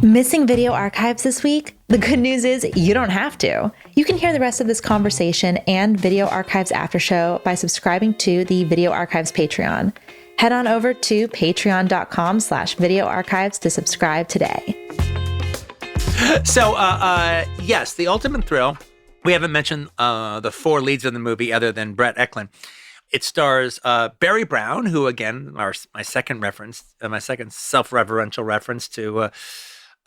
Missing video archives this week? The good news is you don't have to. You can hear the rest of this conversation and Video Archives After Show by subscribing to the Video Archives Patreon. Head on over to patreon.com/video archives to subscribe today. So, yes, the ultimate thrill. We haven't mentioned the four leads of the movie other than Brett Eklund. It stars Barry Brown, who, again, my second self-referential reference to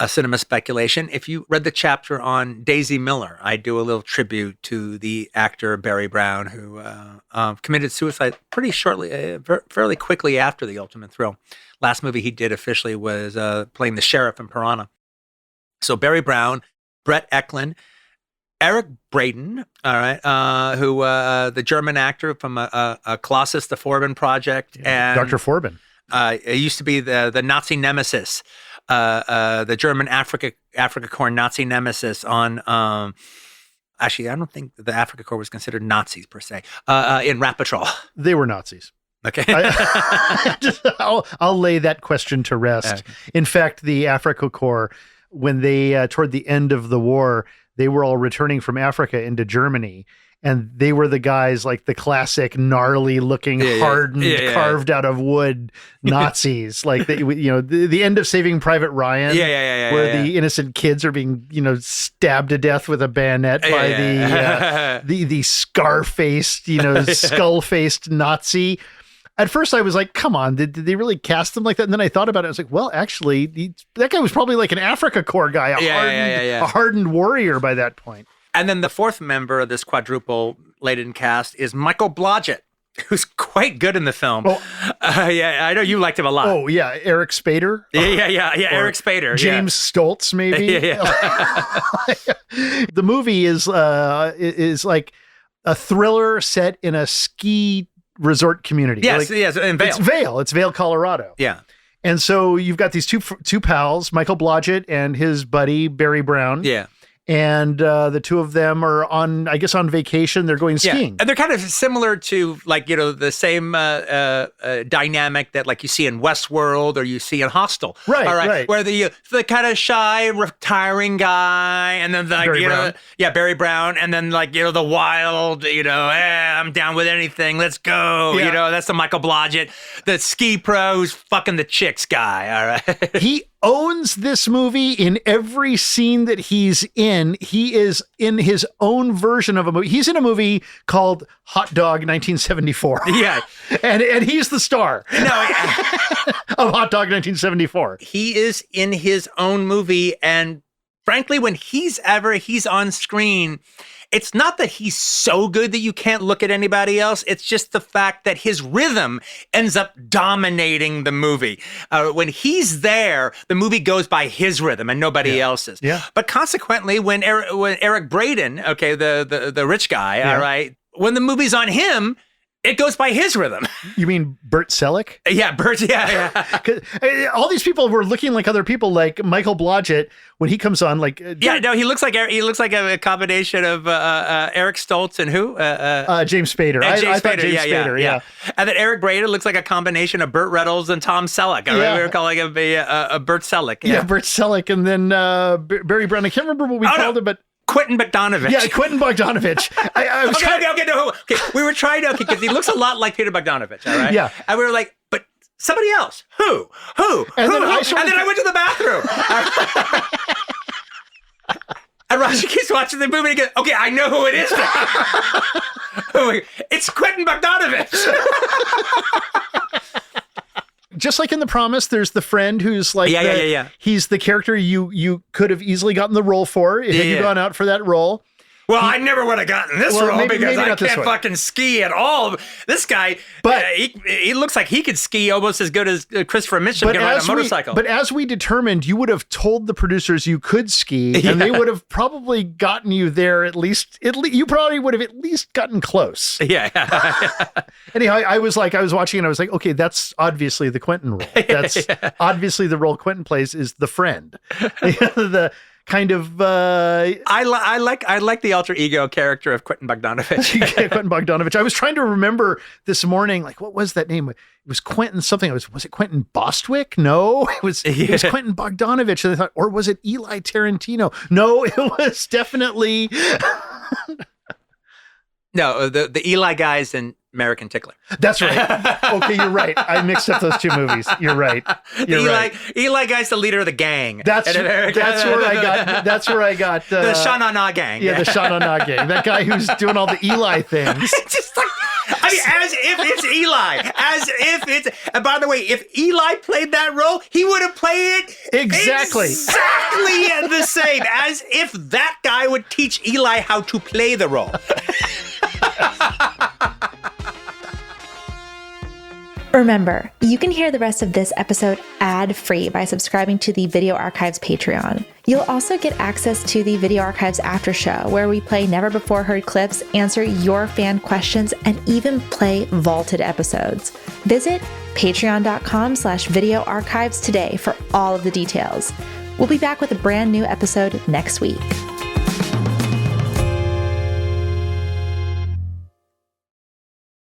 cinema speculation. If you read the chapter on Daisy Miller, I do a little tribute to the actor Barry Brown, who committed suicide pretty shortly, fairly quickly after The Ultimate Thrill. Last movie he did officially was playing the sheriff in Piranha. So Barry Brown, Brett Eklund, Eric Braeden, all right, who the German actor from Colossus, the Forbin Project, and Dr. Forbin. It used to be the Nazi nemesis, the German Africa Corps Nazi nemesis on. Actually, I don't think the Africa Corps was considered Nazis per se in Rat Patrol. They were Nazis. Okay, I'll lay that question to rest. Okay. In fact, the Africa Corps, when they toward the end of the war, they were all returning from Africa into Germany, and they were the guys like the classic gnarly looking, hardened, carved out of wood Nazis, like the end of Saving Private Ryan, where the innocent kids are being stabbed to death with a bayonet by the scar-faced, skull-faced Nazi. At first, I was like, come on, did they really cast them like that? And then I thought about it. I was like, well, actually, that guy was probably like an Africa Corps guy, a hardened warrior by that point. And then the fourth member of this quadruple laden cast is Michael Blodgett, who's quite good in the film. Oh. I know you liked him a lot. Oh, yeah. Eric Spader. Yeah. Eric Spader. James Stoltz, maybe. The movie is like a thriller set in a ski resort community. Yes, in Vail. It's Vail, Colorado. Yeah. And so you've got these two pals, Michael Blodgett and his buddy Barry Brown. Yeah. And the two of them are on vacation. They're going skiing. And they're kind of similar to the same dynamic that like you see in Westworld or you see in Hostel. Right. Where the kind of shy, retiring guy, and then Barry Brown, and then the wild, I'm down with anything. Let's go. Yeah. That's the Michael Blodgett, the ski pro who's fucking the chicks guy. All right. He owns this movie in every scene that he's in. He is in his own version of a movie. He's in a movie called Hot Dog 1974. Yeah. and he's the star of Hot Dog 1974. He is in his own movie. And frankly, when he's on screen, it's not that he's so good that you can't look at anybody else. It's just the fact that his rhythm ends up dominating the movie. When he's there, the movie goes by his rhythm and nobody else's. Yeah. But consequently, when Eric Braeden, okay, the rich guy, all right, when the movie's on him, it goes by his rhythm. You mean Burt Selleck? Yeah, Burt. Yeah. All these people were looking like other people, like Michael Blodgett when he comes on. He looks like a combination of Eric Stoltz and who? James Spader. I thought James Spader. Yeah. And then Eric Braeden looks like a combination of Burt Reynolds and Tom Selleck. We were calling him a Burt Selleck. Yeah, Burt Selleck, and then Barry Brown. I can't remember what we called him, but. Quentin Bogdanovich. Yeah, Quentin Bogdanovich. We were trying to, because he looks a lot like Peter Bogdanovich, all right? Yeah. And we were like, but somebody else. Who? And then I went to the bathroom. And Roger keeps watching the movie and he goes, okay, I know who it is now. It's Quentin Bogdanovich. Just like in The Promise, there's the friend who's like, he's the character you could have easily gotten the role for if you gone out for that role. Well, I never would have gotten this role because I can't fucking ski at all. This guy, but he looks like he could ski almost as good as Christopher Mitchum can ride a motorcycle. But as we determined, you would have told the producers you could ski, and they would have probably gotten you there at least. You probably would have at least gotten close. Yeah. Anyhow, I was watching and I was like, okay, that's obviously the Quentin role. That's obviously the role Quentin plays is the friend. kind of. I like the alter ego character of Quentin Bogdanovich. Quentin Bogdanovich. I was trying to remember this morning, like, what was that name? It was Quentin something. Was it Quentin Bostwick? No, it was Quentin Bogdanovich. And I thought, or was it Eli Tarantino? No, it was definitely. No, the Eli guy's in American Tickler. That's right. Okay, you're right. I mixed up those two movies. You're right. Eli guy's the leader of the gang. That's where I got the Sha Na Na gang. Yeah, the Sha Na Na gang. That guy who's doing all the Eli things. Just like, I mean, as if it's Eli. As if it's. And by the way, if Eli played that role, he would have played it exactly the same. As if that guy would teach Eli how to play the role. Remember, you can hear the rest of this episode ad-free by subscribing to the Video Archives Patreon. You'll also get access to the Video Archives After Show, where we play never-before-heard clips, answer your fan questions, and even play vaulted episodes. Visit patreon.com/videoarchives today for all of the details. We'll be back with a brand new episode next week.